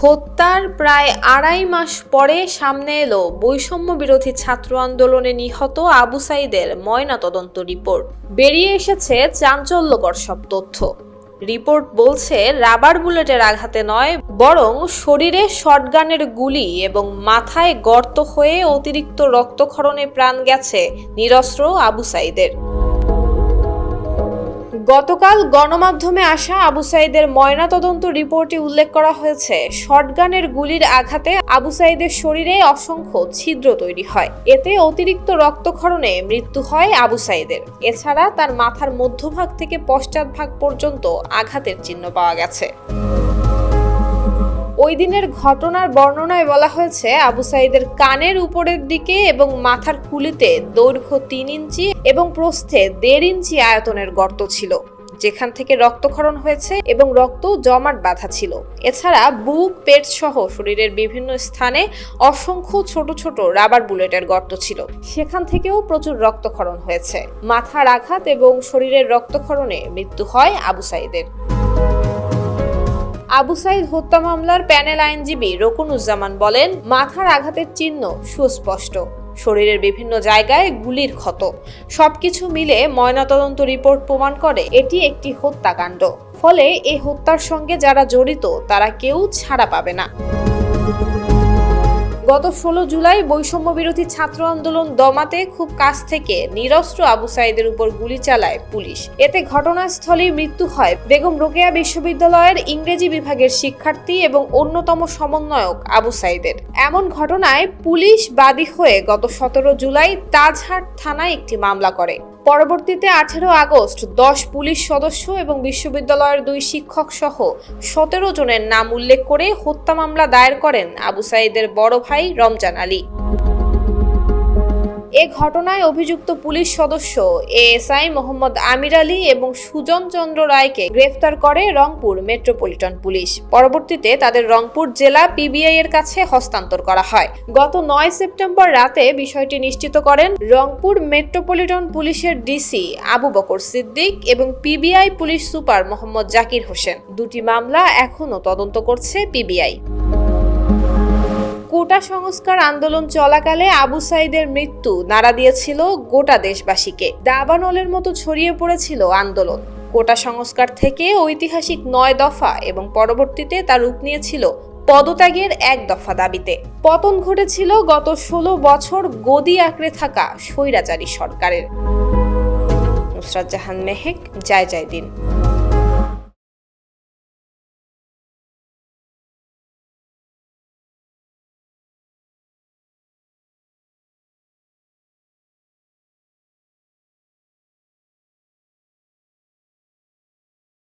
হত্যার প্রায় ২.৫ মাস পরে সামনে এলো বৈষম্য বিরোধী ছাত্র আন্দোলনে নিহত আবু সাঈদের ময়নাতদন্ত রিপোর্ট। বেরিয়ে এসেছে চাঞ্চল্যকর সব তথ্য। রিপোর্ট বলছে রাবার বুলেটের আঘাতে নয়, বরং শরীরে শটগানের গুলি এবং মাথায় গর্ত হয়ে অতিরিক্ত রক্তক্ষরণে প্রাণ গেছে নিরস্ত্র আবু সাঈদের। গতকাল গণমাধ্যমে আসা আবু সাঈদের ময়নাতদন্ত রিপোর্টে উল্লেখ করা হয়েছে, শটগানের গুলির আঘাতে আবু সাঈদের শরীরে অসংখ্য ছিদ্র তৈরি হয়। এতে অতিরিক্ত রক্তক্ষরণে মৃত্যু হয় আবু সাঈদের। এছাড়া তার মাথার মধ্যভাগ থেকে পশ্চাৎভাগ পর্যন্ত আঘাতের চিহ্ন পাওয়া গেছে। ওই দিনের ঘটনার বর্ণনায় বলা হয়েছে, আবু সাঈদের কানের উপরের দিকে এবং মাথার খুলিতে দৈর্ঘ্য ৩ ইঞ্চি এবং প্রস্থে ১.৫ ইঞ্চি আয়তনের গর্ত ছিল, যেখান থেকে রক্তক্ষরণ হয়েছে এবং রক্ত জমাট বাঁধা ছিল। এছাড়া বুক, পেট সহ শরীরের বিভিন্ন স্থানে অসংখ্য ছোট ছোট রাবার বুলেটের গর্ত ছিল, সেখান থেকেও প্রচুর রক্তক্ষরণ হয়েছে। মাথার আঘাত এবং শরীরের রক্তক্ষরণে মৃত্যু হয় আবু সাঈদের। আবু সাঈদ হত্যা মামলার প্যানেল আইনজীবী রকুনুজ্জামান বলেন, মাথার আঘাতের চিহ্ন সুস্পষ্ট, শরীরের বিভিন্ন জায়গায় গুলির ক্ষত, সবকিছু মিলে ময়নাতদন্ত রিপোর্ট প্রমাণ করে এটি একটি হত্যাকাণ্ড। ফলে এই হত্যার সঙ্গে যারা জড়িত তারা কেউ ছাড়া পাবে না। গত ১৬ জুলাই বৈষম্য বিরোধী ছাত্র আন্দোলন দমাতে খুব কাছ থেকে নিরস্ত্র আবু সাঈদের উপর গুলি চালায় পুলিশ। এতে ঘটনাস্থলেই মৃত্যু হয় বেগম রোকেয়া বিশ্ববিদ্যালয়ের ইংরেজি বিভাগের শিক্ষার্থী এবং অন্যতম সমন্বয়ক আবু সাঈদের। এমন ঘটনায় পুলিশ বাদী হয়ে গত ১৭ জুলাই তাজহাট থানায় একটি মামলা করে। পরবর্তীতে ১৮ আগস্ট ১০ পুলিশ সদস্য এবং বিশ্ববিদ্যালয়ের ২ শিক্ষক সহ ১৭ জনের নাম উল্লেখ করে হত্যা মামলা দায়ের করেন আবু সাঈদের বড় ভাই রমজান আলী। এ ঘটনায় অভিযুক্ত পুলিশ সদস্য এএসআই মোহাম্মদ আমির আলী এবং সুজন চন্দ্র রায়কে গ্রেফতার করে রংপুর মেট্রোপলিটন পুলিশ। পরবর্তীতে তাদের রংপুর জেলা পিবিআই এর কাছে হস্তান্তর করা হয়। গত ৯ সেপ্টেম্বর রাতে বিষয়টি নিশ্চিত করেন রংপুর মেট্রোপলিটন পুলিশের ডিসি আবু বকর সিদ্দিক এবং PBI police super Mohammad Zakir Hossain. দুটি মামলা এখনও তদন্ত করছে পিবিআই। কোটা সংস্কার আন্দোলন চলাকালে আবু সাঈদের মৃত্যু নাড়া দিয়েছিল গোটা দেশবাসীকে। দাবানলের মতো ছড়িয়ে পড়েছিল আন্দোলন। কোটা সংস্কার থেকে ঐতিহাসিক ৯ দফা এবং পরবর্তীতে তা রূপ নিয়েছিল পদত্যাগের ১ দফা দাবিতে। পতন ঘটেছিল গত ১৬ বছর গদি আঁকড়ে থাকা স্বৈরাচারী সরকারের। নুসরাত জাহান মেহেক, জয় জয় দিন।